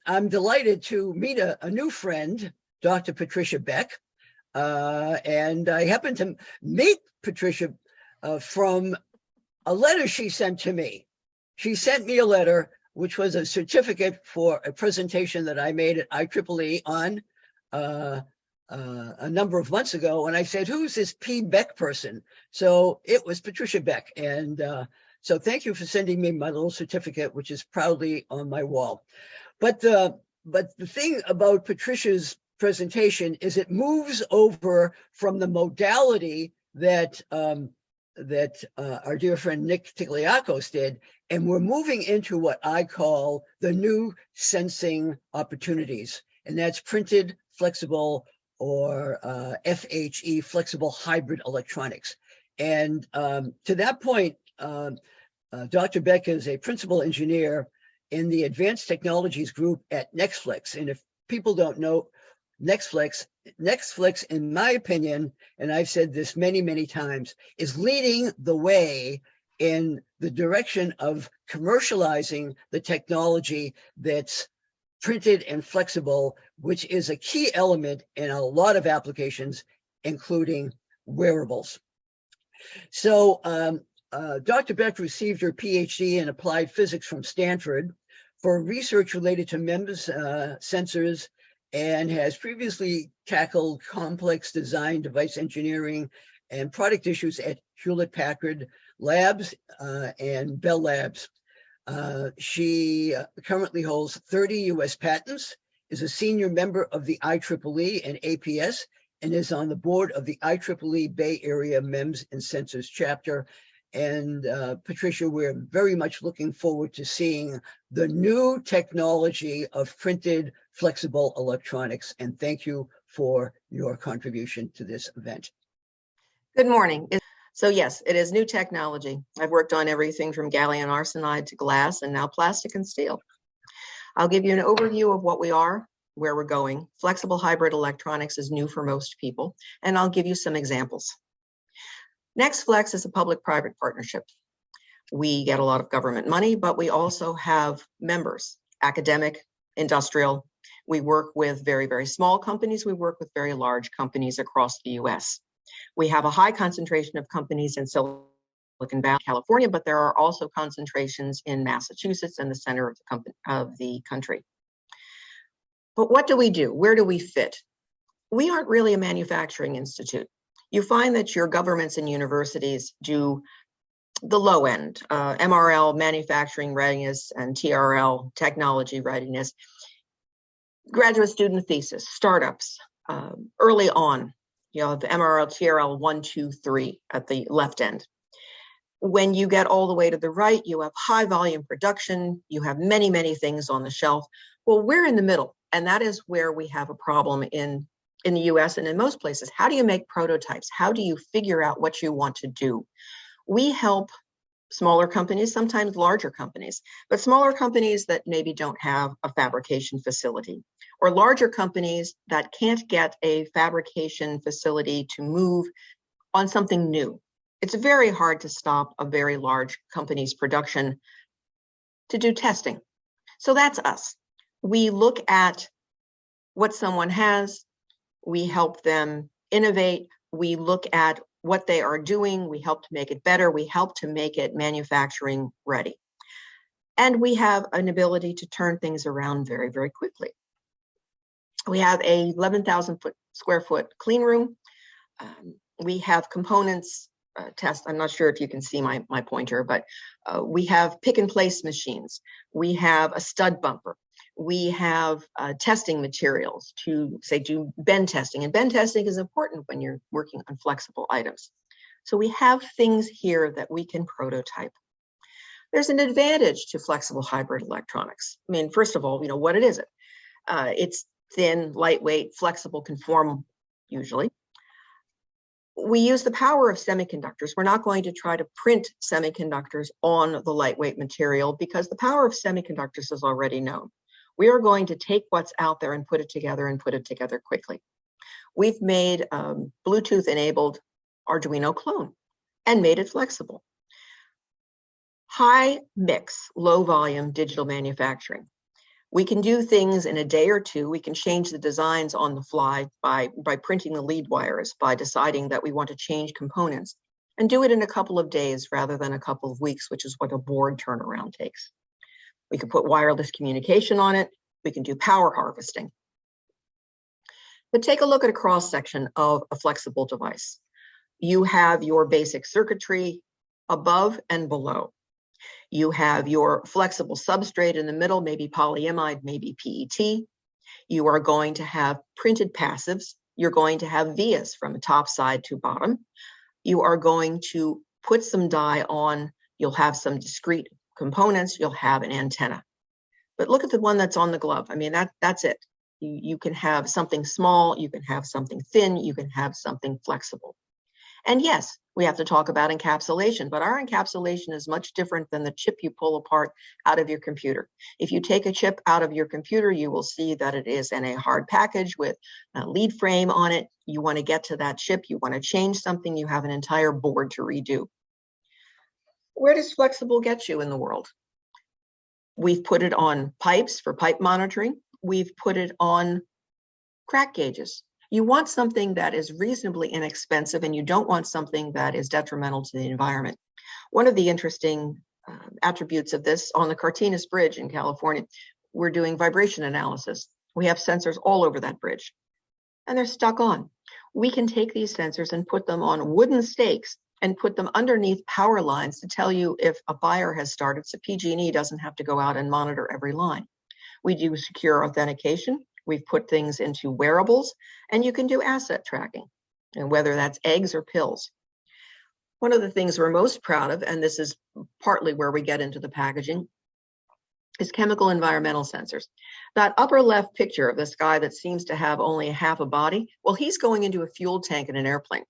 I'm delighted to meet a new friend, Dr. Patricia Beck. And I happened to meet Patricia from a letter she sent to me. She sent me a letter, which was a certificate for a presentation that I made at IEEE on a number of months ago. And I said, who's this P. Beck person? So it was Patricia Beck. And so thank you for sending me my little certificate, which is proudly on my wall. But the thing about Patricia's presentation is it moves over from the modality that our dear friend Nick Tigliakos did, and we're moving into what I call the new sensing opportunities, and that's printed, flexible, or FHE, flexible hybrid electronics. And to that point, Dr. Beck is a principal engineer in the Advanced Technologies Group at NextFlex. And if people don't know NextFlex, in my opinion, and I've said this many, many times, is leading the way in the direction of commercializing the technology that's printed and flexible, which is a key element in a lot of applications, including wearables. So Dr. Beck received her PhD in applied physics from Stanford for research related to MEMS sensors, and has previously tackled complex design, device engineering, and product issues at Hewlett-Packard Labs and Bell Labs. She currently holds 30 US patents, is a senior member of the IEEE and APS, and is on the board of the IEEE Bay Area MEMS and Sensors chapter. And Patricia, we're very much looking forward to seeing the new technology of printed flexible electronics. And thank you for your contribution to this event. Good morning. So yes, it is new technology. I've worked on everything from gallium arsenide to glass, and now plastic and steel. I'll give you an overview of what we are, where we're going. Flexible hybrid electronics is new for most people, and I'll give you some examples. NextFlex is a public-private partnership. We get a lot of government money, but we also have members, academic, industrial. We work with very, very small companies. We work with very large companies across the US. We have a high concentration of companies in Silicon Valley, California, but there are also concentrations in Massachusetts and the center of the country. But what do we do? Where do we fit? We aren't really a manufacturing institute. You find that your governments and universities do the low end, MRL, manufacturing readiness, and TRL, technology readiness, graduate student thesis, startups, early on, you know, the MRL, TRL 1, 2, 3 at the left end. When you get all the way to the right, you have high volume production, you have many, many things on the shelf. Well, we're in the middle, and that is where we have a problem in the US and in most places. How do you make prototypes? How do you figure out what you want to do? We help smaller companies, sometimes larger companies, but smaller companies that maybe don't have a fabrication facility, or larger companies that can't get a fabrication facility to move on something new. It's very hard to stop a very large company's production to do testing. So that's us. We look at what someone has, we help them innovate, we look at what they are doing, we help to make it better, we help to make it manufacturing ready. And we have an ability to turn things around very, very quickly. We have a 11,000 square foot clean room. We have components test. I'm not sure if you can see my pointer, but we have pick and place machines. We have a stud bumper. We have testing materials to, say, do bend testing. And bend testing is important when you're working on flexible items. So we have things here that we can prototype. There's an advantage to flexible hybrid electronics. I mean, first of all, you know, what is it? It's thin, lightweight, flexible, conformal, usually. We use the power of semiconductors. We're not going to try to print semiconductors on the lightweight material because the power of semiconductors is already known. We are going to take what's out there and put it together quickly. We've made Bluetooth-enabled Arduino clone and made it flexible. High mix, low volume digital manufacturing. We can do things in a day or two. We can change the designs on the fly by printing the lead wires, by deciding that we want to change components, and do it in a couple of days rather than a couple of weeks, which is what a board turnaround takes. We can put wireless communication on it. We can do power harvesting. But take a look at a cross-section of a flexible device. You have your basic circuitry above and below. You have your flexible substrate in the middle, maybe polyimide, maybe PET. You are going to have printed passives. You're going to have vias from top side to bottom. You are going to put some dye on. You'll have some discrete components. You'll have an antenna. But look at the one that's on the glove. I mean, that's it. You can have something small. You can have something thin. You can have something flexible. And yes, we have to talk about encapsulation, but our encapsulation is much different than the chip you pull apart out of your computer. If you take a chip out of your computer, you will see that it is in a hard package with a lead frame on it. You want to get to that chip, you want to change something, you have an entire board to redo. Where does flexible get you in the world? We've put it on pipes for pipe monitoring. We've put it on crack gauges. You want something that is reasonably inexpensive, and you don't want something that is detrimental to the environment. One of the interesting attributes of this, on the Cardenas Bridge in California, we're doing vibration analysis. We have sensors all over that bridge, and they're stuck on. We can take these sensors and put them on wooden stakes and put them underneath power lines to tell you if a fire has started, so PG&E doesn't have to go out and monitor every line. We do secure authentication. We've put things into wearables, and you can do asset tracking, and whether that's eggs or pills. One of the things we're most proud of, and this is partly where we get into the packaging, is chemical environmental sensors. That upper left picture of this guy that seems to have only half a body, well, he's going into a fuel tank in an airplane.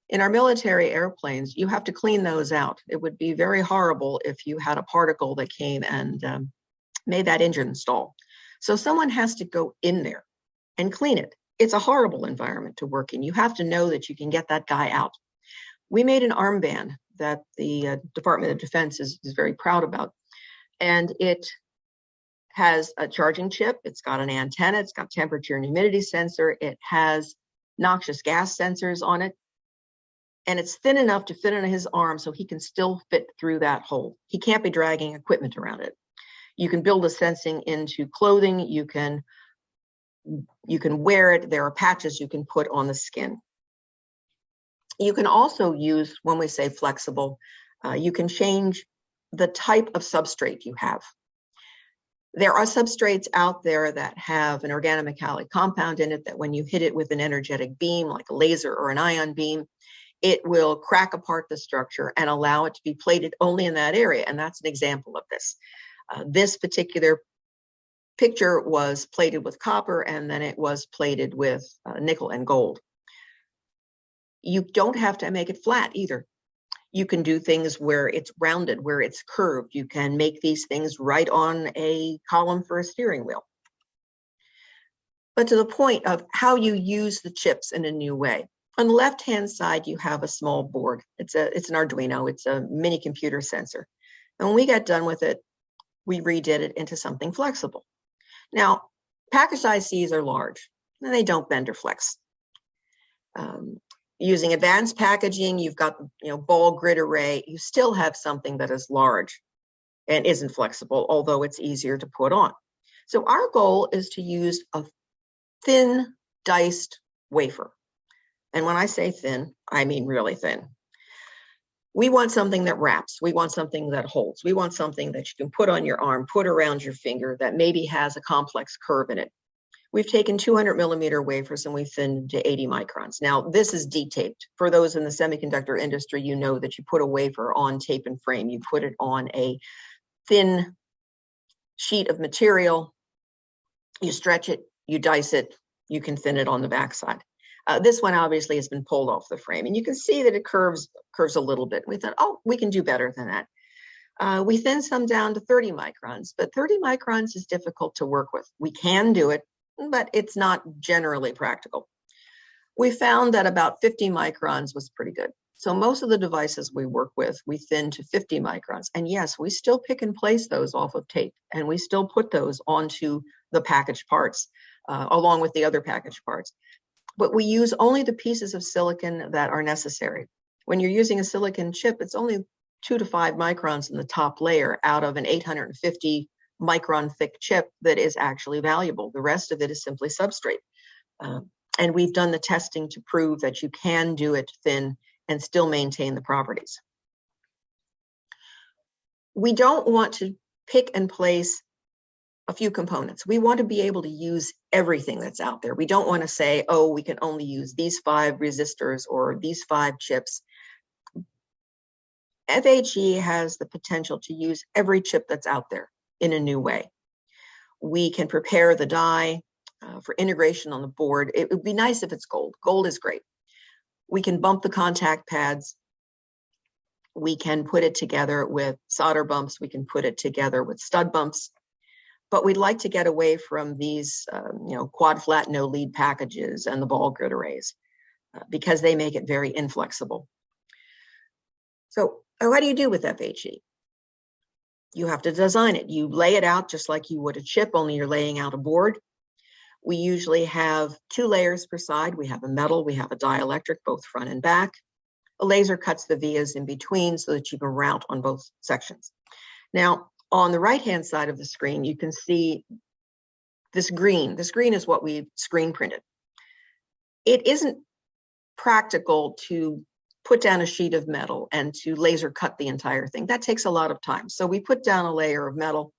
In our military airplanes, you have to clean those out. It would be very horrible if you had a particle that came and made that engine stall. So someone has to go in there and clean it. It's a horrible environment to work in. You have to know that you can get that guy out. We made an armband that the Department of Defense is very proud about. And it has a charging chip. It's got an antenna. It's got temperature and humidity sensor. It has noxious gas sensors on it. And it's thin enough to fit in his arm so he can still fit through that hole. He can't be dragging equipment around it. You can build a sensing into clothing. You can wear it. There are patches you can put on the skin. You can also use, when we say flexible, you can change the type of substrate you have. There are substrates out there that have an organometallic compound in it that when you hit it with an energetic beam, like a laser or an ion beam, it will crack apart the structure and allow it to be plated only in that area. And that's an example of this. This particular picture was plated with copper, and then it was plated with nickel and gold. You don't have to make it flat either. You can do things where it's rounded, where it's curved. You can make these things right on a column for a steering wheel. But to the point of how you use the chips in a new way. On the left-hand side, you have a small board. It's an Arduino. It's a mini computer sensor. And when we got done with it, we redid it into something flexible. Now, packaged ICs are large, and they don't bend or flex. Using advanced packaging, you've got ball grid array. You still have something that is large and isn't flexible, although it's easier to put on. So our goal is to use a thin diced wafer. And when I say thin, I mean really thin. We want something that wraps. We want something that holds. We want something that you can put on your arm, put around your finger, that maybe has a complex curve in it. We've taken 200 millimeter wafers and we've thinned to 80 microns. Now, this is D-taped. For those in the semiconductor industry, you know that you put a wafer on tape and frame. You put it on a thin sheet of material. You stretch it, you dice it, you can thin it on the backside. This one obviously has been pulled off the frame, and you can see that it curves a little bit. We thought, oh, we can do better than that. We thinned some down to 30 microns, but 30 microns is difficult to work with. We can do it, but it's not generally practical. We found that about 50 microns was pretty good. So most of the devices we work with, we thin to 50 microns. And yes, we still pick and place those off of tape, and we still put those onto the packaged parts, along with the other packaged parts. But we use only the pieces of silicon that are necessary. When you're using a silicon chip, it's only 2 to 5 microns in the top layer out of an 850 micron thick chip that is actually valuable. The rest of it is simply substrate. And we've done the testing to prove that you can do it thin and still maintain the properties. We don't want to pick and place a few components. We want to be able to use everything that's out there. We don't want to say, oh, we can only use these 5 resistors or these 5 chips. FHE has the potential to use every chip that's out there in a new way. We can prepare the die for integration on the board. It would be nice if it's gold. Gold is great. We can bump the contact pads. We can put it together with solder bumps. We can put it together with stud bumps. But we'd like to get away from these quad flat no lead packages and the ball grid arrays because they make it very inflexible. So what do you do with FHE? You have to design it. You lay it out just like you would a chip, only you're laying out a board. We usually have 2 layers per side. We have a metal, we have a dielectric, both front and back. A laser cuts the vias in between so that you can route on both sections. Now, on the right-hand side of the screen, you can see this green. This green is what we screen printed. It isn't practical to put down a sheet of metal and to laser cut the entire thing. That takes a lot of time. So we put down a layer of metal,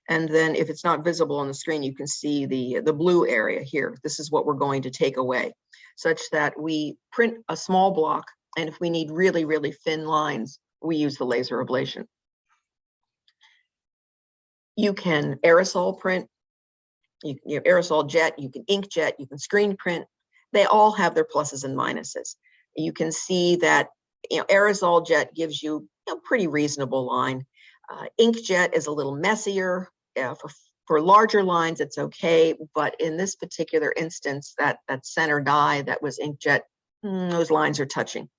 and then if it's not visible on the screen, you can see the blue area here. This is what we're going to take away, such that we print a small block, and if we need really, really thin lines, we use the laser ablation. You can aerosol print, you aerosol jet, you can inkjet, you can screen print. They all have their pluses and minuses. You can see that aerosol jet gives you a pretty reasonable line. Inkjet is a little messier. For larger lines, it's okay, but in this particular instance, that center die that was inkjet, those lines are touching.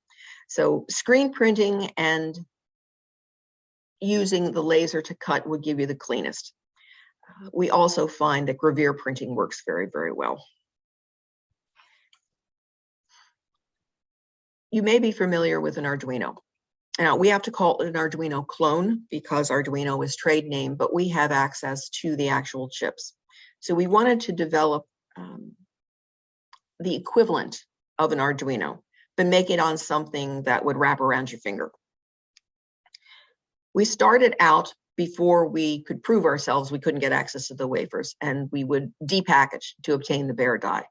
So screen printing and using the laser to cut would give you the cleanest. We also find that gravure printing works very, very well. You may be familiar with an Arduino. Now, we have to call it an Arduino clone because Arduino is trade name, but we have access to the actual chips. So we wanted to develop the equivalent of an Arduino, but make it on something that would wrap around your finger. We started out before we could prove ourselves, we couldn't get access to the wafers, and we would depackage to obtain the bare die.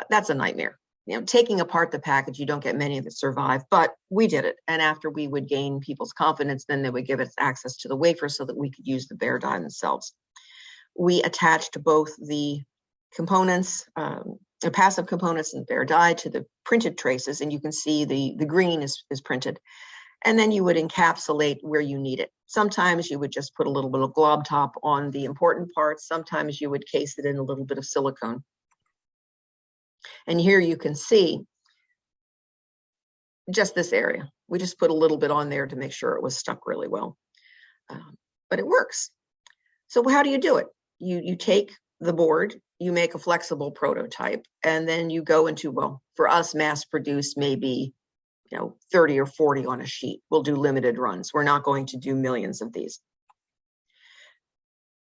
That's a nightmare. Taking apart the package, you don't get many that survive, but we did it. And after we would gain people's confidence, then they would give us access to the wafer so that we could use the bare die themselves. We attached both the components, the passive components and bare die to the printed traces, and you can see the green is printed. And then you would encapsulate where you need it. Sometimes you would just put a little bit of glob top on the important parts. Sometimes you would case it in a little bit of silicone. And here you can see just this area. We just put a little bit on there to make sure it was stuck really well. But it works. So how do you do it? You take the board, you make a flexible prototype, and then you go into, well, for us, mass produced maybe 30 or 40 on a sheet. We'll do limited runs. We're not going to do millions of these.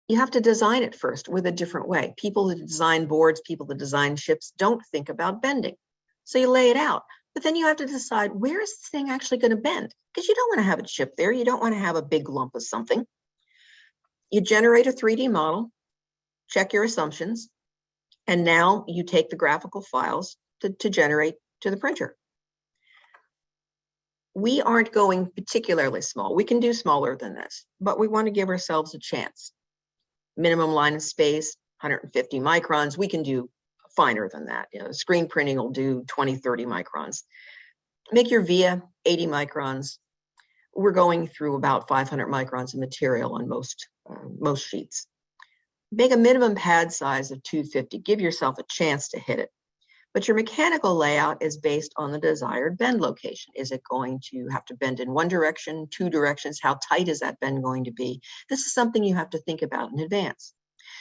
You have to design it first with a different way. People that design boards, people that design chips don't think about bending. So you lay it out, but then you have to decide, where is this thing actually going to bend? Because you don't want to have a chip there. You don't want to have a big lump of something. You generate a 3D model, check your assumptions, and now you take the graphical files to generate to the printer. We aren't going particularly small. We can do smaller than this, but we want to give ourselves a chance. Minimum line of space, 150 microns. We can do finer than that. Screen printing will do 20, 30 microns. Make your via 80 microns. We're going through about 500 microns of material on most sheets. Make a minimum pad size of 250. Give yourself a chance to hit it. But your mechanical layout is based on the desired bend location. Is it going to have to bend in one direction, two directions? How tight is that bend going to be? This is something you have to think about in advance.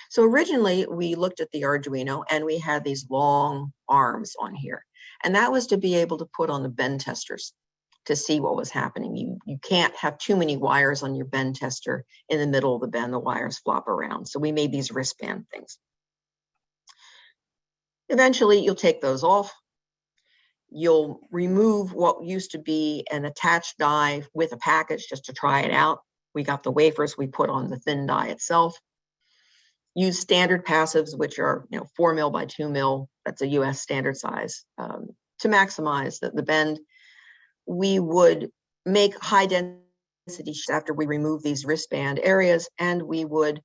So originally we looked at the Arduino and we had these long arms on here. And that was to be able to put on the bend testers to see what was happening. You can't have too many wires on your bend tester in the middle of the bend, the wires flop around. So we made these wristband things. Eventually, you'll take those off. You'll remove what used to be an attached die with a package just to try it out. We got the wafers we put on the thin die itself. Use standard passives, which are 4 mil by 2 mil. That's a US standard size to maximize the bend. We would make high density after we remove these wristband areas, and we would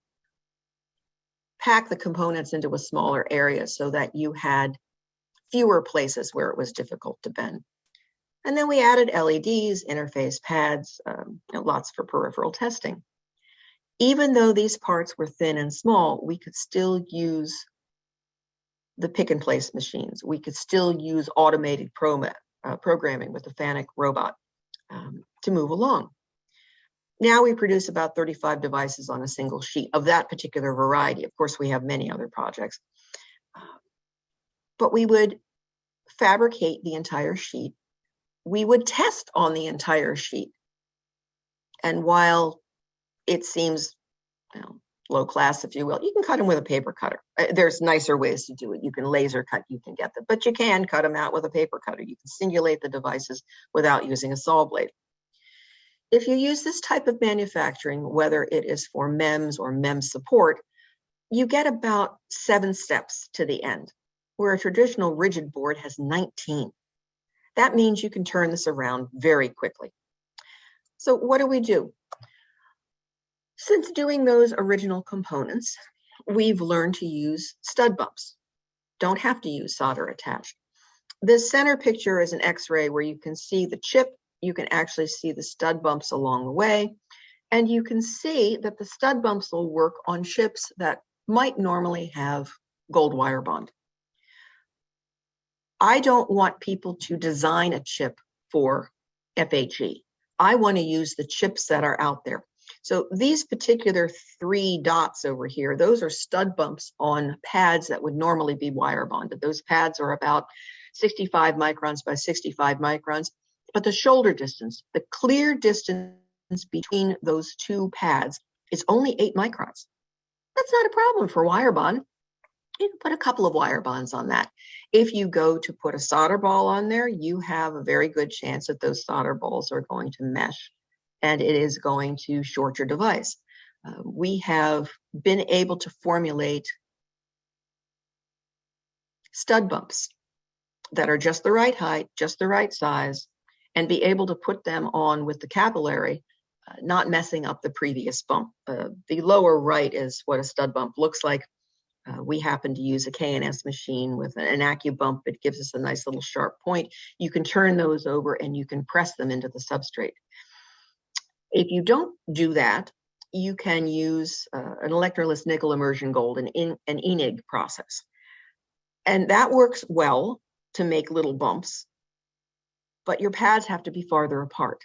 pack the components into a smaller area so that you had fewer places where it was difficult to bend. And then we added LEDs, interface pads, lots for peripheral testing. Even though these parts were thin and small, we could still use the pick and place machines. We could still use automated programming with the FANUC robot to move along. Now we produce about 35 devices on a single sheet of that particular variety. Of course, we have many other projects. But we would fabricate the entire sheet. We would test on the entire sheet. And while it seems low class, if you will, you can cut them with a paper cutter. There's nicer ways to do it. You can laser cut, you can get them, but you can cut them out with a paper cutter. You can singulate the devices without using a saw blade. If you use this type of manufacturing, whether it is for MEMS or MEMS support, you get about 7 steps to the end, where a traditional rigid board has 19. That means you can turn this around very quickly. So what do? Since doing those original components, we've learned to use stud bumps. Don't have to use solder attached. This center picture is an X-ray where you can see the chip. You can actually see the stud bumps along the way, and you can see that the stud bumps will work on chips that might normally have gold wire bond. I don't want people to design a chip for FHE. I want to use the chips that are out there. So these particular 3 dots over here, those are stud bumps on pads that would normally be wire bonded. Those pads are about 65 microns by 65 microns. But the shoulder distance, the clear distance between those 2 pads is only 8 microns. That's not a problem for wire bond. You can put a couple of wire bonds on that. If you go to put a solder ball on there, you have a very good chance that those solder balls are going to mesh, and it is going to short your device. We have been able to formulate stud bumps that are just the right height, just the right size, and be able to put them on with the capillary, not messing up the previous bump. The lower right is what a stud bump looks like. We happen to use a K&S machine with an AccuBump. It gives us a nice little sharp point. You can turn those over and you can press them into the substrate. If you don't do that, you can use an electroless nickel immersion gold, an ENIG process. And that works well to make little bumps, but your pads have to be farther apart.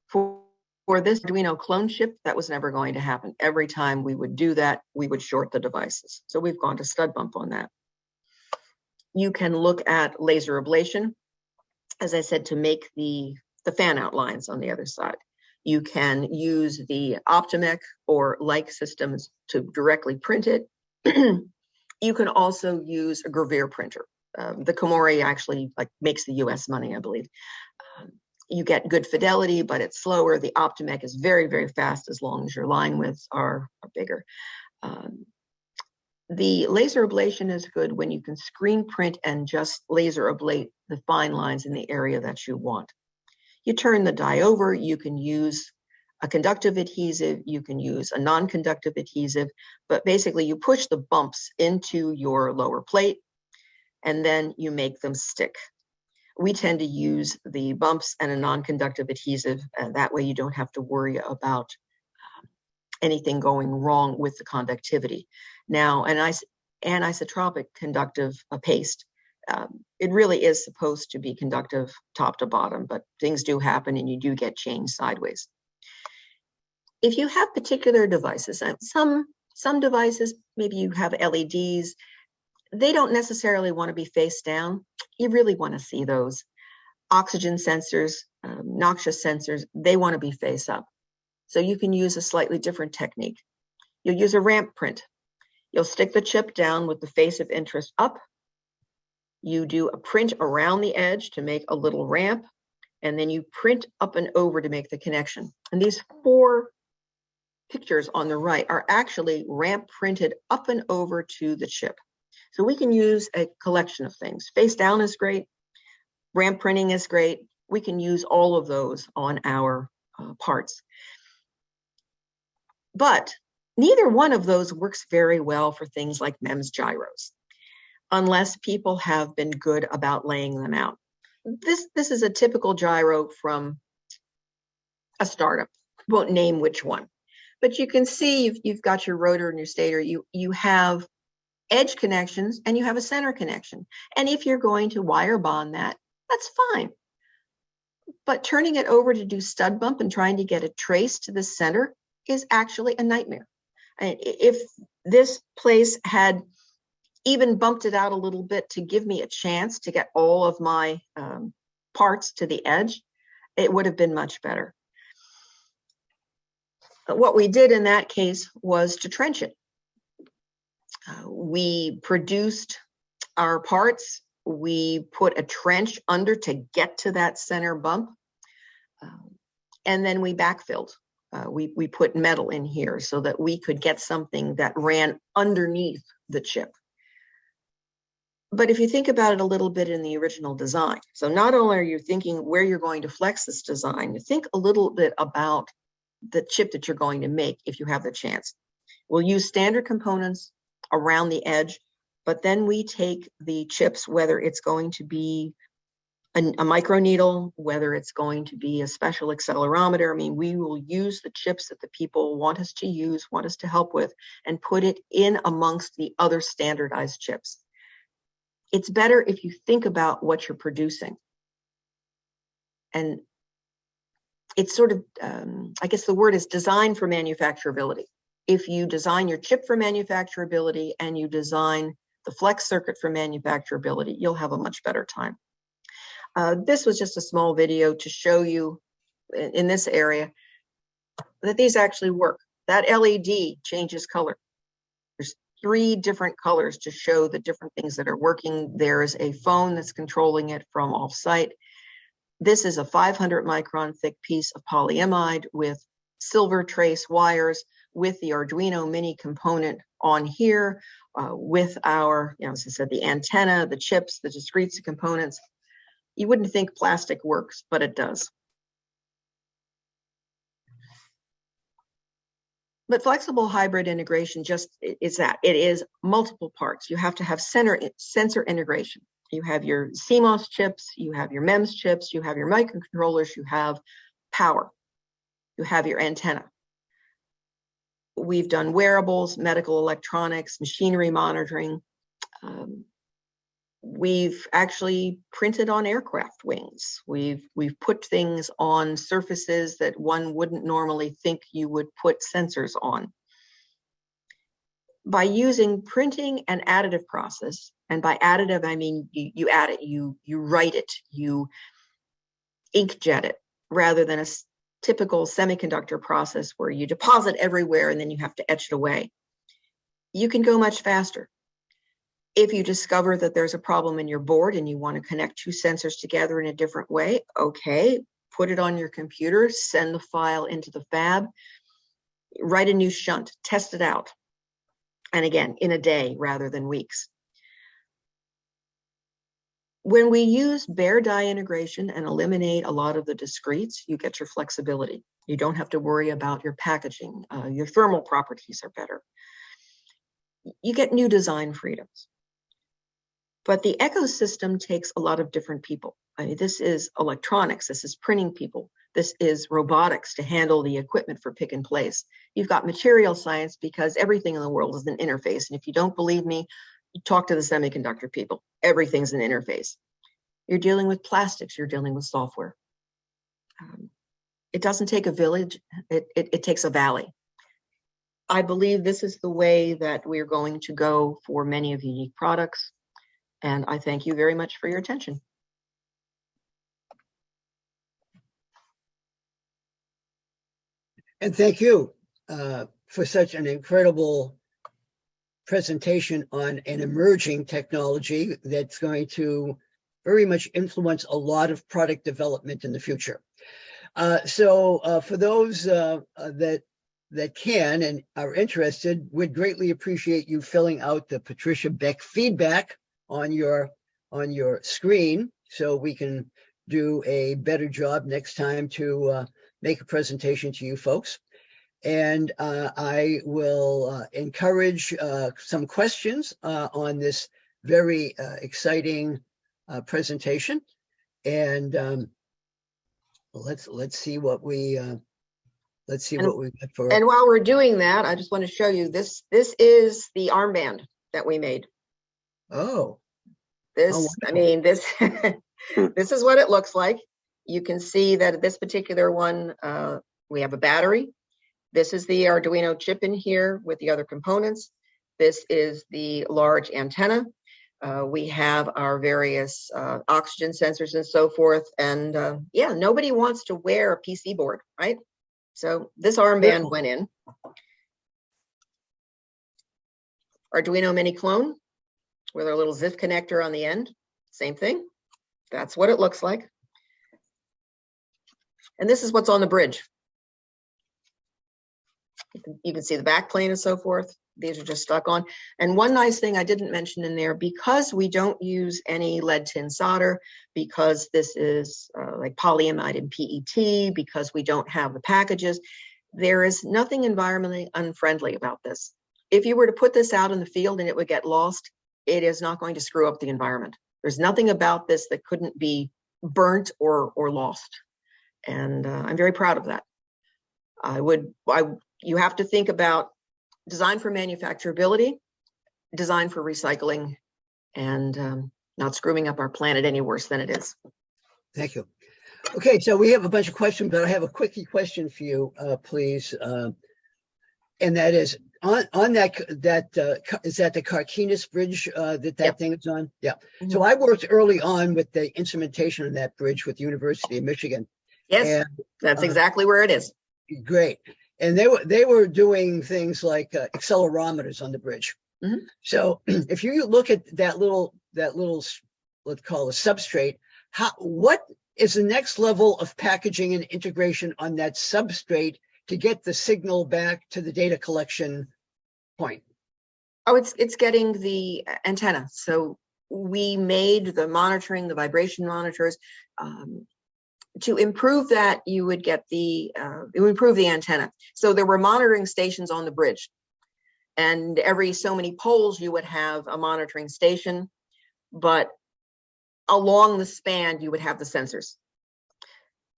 For this Arduino clone chip, that was never going to happen. Every time we would do that, we would short the devices. So we've gone to stud bump on that. You can look at laser ablation, as I said, to make the fan out lines on the other side. You can use the Optimec or like systems to directly print it. You can also use a gravure printer. The Komori actually makes the US money, I believe. You get good fidelity, but it's slower. The Optimec is very, very fast as long as your line widths are bigger. The laser ablation is good when you can screen print and just laser ablate the fine lines in the area that you want. You turn the die over, you can use a conductive adhesive, you can use a non-conductive adhesive, but basically you push the bumps into your lower plate and then you make them stick. We tend to use the bumps and a non-conductive adhesive. That way you don't have to worry about anything going wrong with the conductivity. Now, an anisotropic conductive paste It really is supposed to be conductive top to bottom, but things do happen and you do get change sideways. If you have particular devices, some devices, maybe you have LEDs, they don't necessarily want to be face down. You really want to see those. Oxygen sensors, noxious sensors, they want to be face up. So you can use a slightly different technique. You'll use a ramp print. You'll stick the chip down with the face of interest up. You do a print around the edge to make a little ramp, and then you print up and over to make the connection. And these 4 pictures on the right are actually ramp printed up and over to the chip. So we can use a collection of things. Face down is great. Ramp printing is great. We can use all of those on our parts. But neither one of those works very well for things like MEMS gyros, unless people have been good about laying them out. This is a typical gyro from a startup. Won't name which one. But you can see you've got your rotor and your stator. You have edge connections and you have a center connection. And if you're going to wire bond that, that's fine. But turning it over to do stud bump and trying to get a trace to the center is actually a nightmare. And if this place had even bumped it out a little bit to give me a chance to get all of my parts to the edge, it would have been much better. What we did in that case was to trench it. We produced our parts. We put a trench under to get to that center bump. And then we backfilled. We put metal in here so that we could get something that ran underneath the chip. But if you think about it a little bit in the original design, so not only are you thinking where you're going to flex this design, think a little bit about the chip that you're going to make if you have the chance. We'll use standard components around the edge, but then we take the chips, whether it's going to be a micro needle, whether it's going to be a special accelerometer. I mean, we will use the chips that the people want us to use, want us to help with, and put it in amongst the other standardized chips. It's better if you think about what you're producing. And it's sort of, I guess the word is design for manufacturability. If you design your chip for manufacturability and you design the flex circuit for manufacturability, you'll have a much better time. This was just a small video to show you in this area that these actually work. That LED changes color. There's 3 different colors to show the different things that are working. There's a phone that's controlling it from off-site. This is a 500 micron thick piece of polyimide with silver trace wires with the Arduino mini component on here, with our, as I said, the antenna, the chips, the discrete components. You wouldn't think plastic works, but it does. But flexible hybrid integration just is that. It is multiple parts. You have to have sensor integration. You have your CMOS chips, you have your MEMS chips, you have your microcontrollers, you have power, you have your antenna. We've done wearables, medical electronics, machinery monitoring. We've actually printed on aircraft wings. We've put things on surfaces that one wouldn't normally think you would put sensors on. By using printing and additive process, and by additive, I mean you add it, you write it, you inkjet it, rather than a typical semiconductor process where you deposit everywhere and then you have to etch it away. You can go much faster. If you discover that there's a problem in your board and you want to connect 2 sensors together in a different way, okay, put it on your computer, send the file into the fab, write a new shunt, test it out. And again, in a day rather than weeks. When we use bare die integration and eliminate a lot of the discretes, you get your flexibility. You don't have to worry about your packaging. Your thermal properties are better. You get new design freedoms. But the ecosystem takes a lot of different people. I mean, this is electronics, this is printing people, this is robotics to handle the equipment for pick and place. You've got material science because everything in the world is an interface. And if you don't believe me, talk to the semiconductor people. everything's an interface. You're dealing with plastics, you're dealing with software. It doesn't take a village, it takes a valley. I believe this is the way that we're going to go for many of the unique products. And I thank you very much for your attention. And thank you for such an incredible presentation on an emerging technology that's going to very much influence a lot of product development in the future. So for those that can and are interested, we'd greatly appreciate you filling out the Patricia Beck feedback on your screen so we can do a better job next time to make a presentation to you folks. And I will encourage some questions on this very exciting presentation. And let's see what we got for. And while we're doing that, I just want to show you this. This is the armband that we made. Oh. I mean, this this is what it looks like. You can see that this particular one, we have a battery. This is the Arduino chip in here with the other components. This is the large antenna. We have our various oxygen sensors and so forth. And yeah, nobody wants to wear a PC board, right? So this armband went in. Arduino mini clone with our little ZIF connector on the end. Same thing. That's what it looks like. And this is what's on the bridge. You can see the back plane and so forth. These are just stuck on. And one nice thing I didn't mention in there, because we don't use any lead tin solder, because this is like polyamide and PET, because we don't have the packages, there is nothing environmentally unfriendly about this. If you were to put this out in the field and it would get lost, it is not going to screw up the environment. There's nothing about this that couldn't be burnt or lost. And I'm very proud of that. You have to think about design for manufacturability, design for recycling, and not screwing up our planet any worse than it is. Thank you. Okay, so we have a bunch of questions, but I have a quickie question for you, please. And that is, on that is that the Carquinez bridge that Yep. thing is on? Yeah. Mm-hmm. So I worked early on with the instrumentation on that bridge with the University of Michigan. Yes, And, that's exactly where it is. Great. And they were doing things like accelerometers on the bridge. Mm-hmm. So if you look at that little let's call it substrate, what is the next level of packaging and integration on that substrate to get the signal back to the data collection point? Oh, it's getting the antenna. So we made the monitoring, the vibration monitors. To improve that, you would get it would improve the antenna. So there were monitoring stations on the bridge, and every so many poles you would have a monitoring station, but along the span you would have the sensors.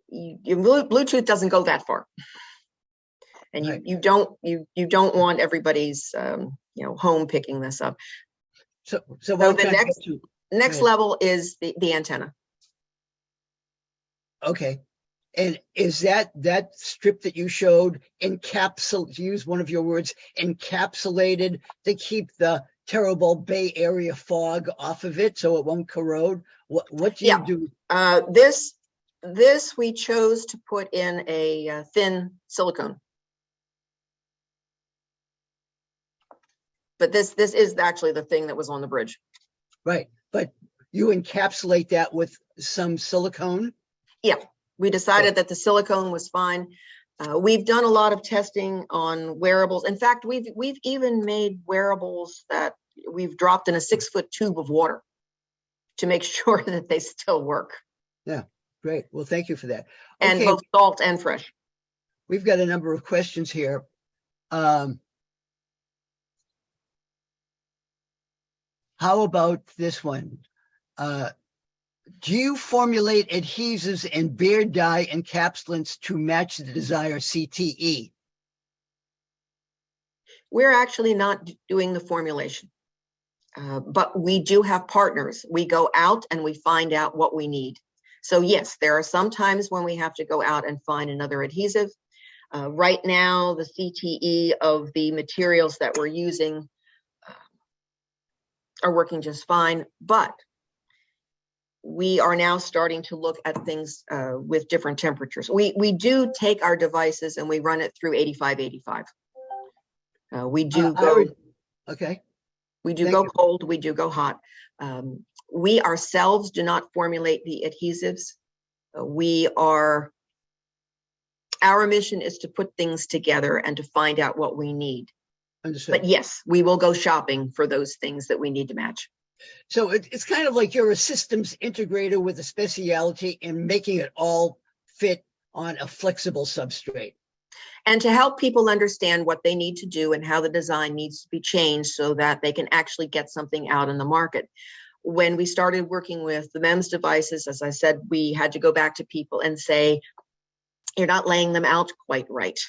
Your Bluetooth doesn't go that far, and Right. you don't want everybody's home picking this up. So the next level is the antenna. Okay. And is that strip that you showed to use one of your words, encapsulated to keep the terrible Bay Area fog off of it so it won't corrode? What do you do? This we chose to put in a thin silicone. But this is actually the thing that was on the bridge. Right. But you encapsulate that with some silicone? Yeah, we decided that the silicone was fine. We've done a lot of testing on wearables. In fact, we've even made wearables that we've dropped in a 6-foot tube of water to make sure that they still work. Yeah, great. Well, thank you for that. And both salt and fresh. We've got a number of questions here. How about this one? Do you formulate adhesives and bare dye encapsulants to match the desired CTE? We're actually not doing the formulation. but we do have partners. We go out and we find out what we need. So yes, there are some times when we have to go out and find another adhesive. Right now, the CTE of the materials that we're using are working just fine, but we are now starting to look at things with different temperatures. We do take our devices and we run it through 85. We do go okay. We do go cold, we do go hot. We ourselves do not formulate the adhesives. Our mission is to put things together and to find out what we need. Understood. But yes, we will go shopping for those things that we need to match. So it's kind of like you're a systems integrator with a speciality in making it all fit on a flexible substrate. And to help people understand what they need to do and how the design needs to be changed so that they can actually get something out in the market. When we started working with the MEMS devices, as I said, we had to go back to people and say, you're not laying them out quite right.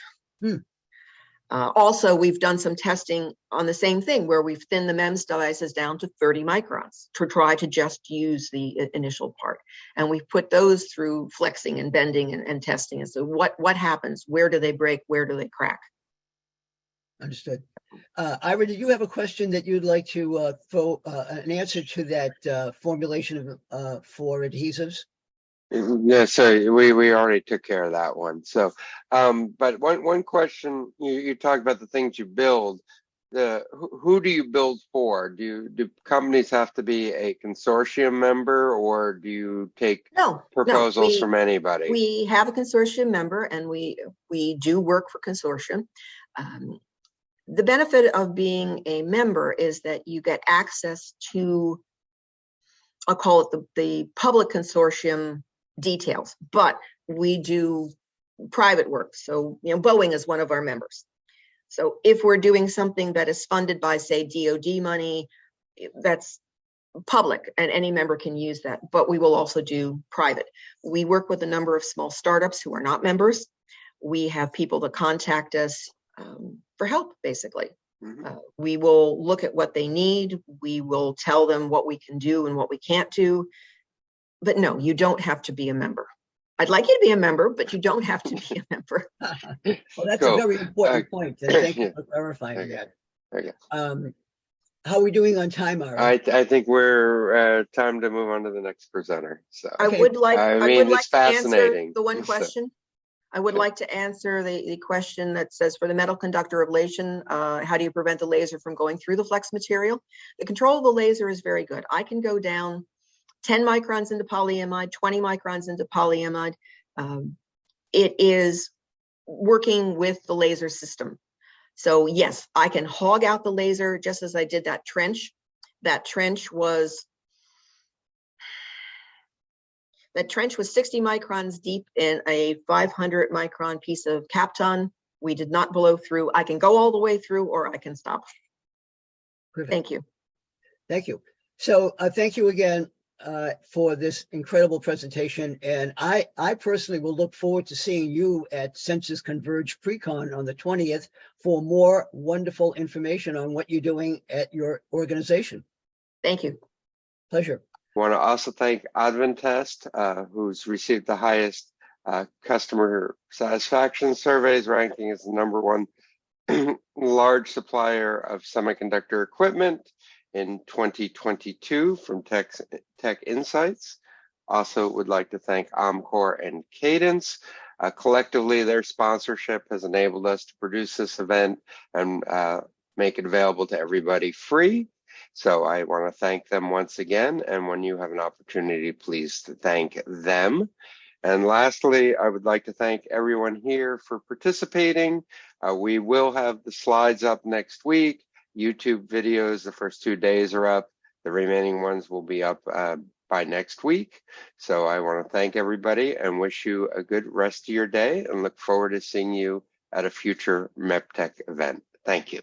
Also, we've done some testing on the same thing where we've thinned the MEMS devices down to 30 microns to try to just use the initial part. And we've put those through flexing and bending and testing. And so what happens? Where do they break? Where do they crack? Understood. Ira, did you have a question that you'd like to throw an answer to that formulation of, for adhesives? Yeah, so we already took care of that one. So, but one question, you talked about the things you build. Who do you build for? Do companies have to be a consortium member, or do you take proposals from anybody? We have a consortium member, and we do work for consortium. The benefit of being a member is that you get access to, I'll call it the public consortium details, but we do private work. So, Boeing is one of our members. So if we're doing something that is funded by, say, DoD money, that's public and any member can use that, but we will also do private. We work with a number of small startups who are not members. We have people that contact us for help, basically. We will look at what they need. We will tell them what we can do and what we can't do. But no, you don't have to be a member. I'd like you to be a member, but you don't have to be a member. Well, that's a very important point. And thank you for clarifying that. Okay. How are we doing on time, Ira? I think we're time to move on to the next presenter. So I would like it's to answer fascinating. the one question. I would like to answer the question that says, for the metal conductor ablation, how do you prevent the laser from going through the flex material? The control of the laser is very good. I can go down 10 microns into polyimide, 20 microns into polyimide. It is working with the laser system. So yes, I can hog out the laser just as I did that trench. That trench was 60 microns deep in a 500 micron piece of Kapton. We did not blow through. I can go all the way through, or I can stop. Perfect. Thank you. Thank you. So thank you again for this incredible presentation. And I personally will look forward to seeing you at Census Converge Precon on the 20th for more wonderful information on what you're doing at your organization. Thank you. Pleasure. I want to also thank Adventest, who's received the highest customer satisfaction surveys, ranking as the #1 large supplier of semiconductor equipment in 2022 from Tech Insights. Also would like to thank Omcor and Cadence. Collectively, their sponsorship has enabled us to produce this event and make it available to everybody free. So I want to thank them once again. And when you have an opportunity, please thank them. And lastly, I would like to thank everyone here for participating. We will have the slides up next week. YouTube videos, the first 2 days are up. The remaining ones will be up by next week. So I want to thank everybody and wish you a good rest of your day and look forward to seeing you at a future MEPTech event. Thank you.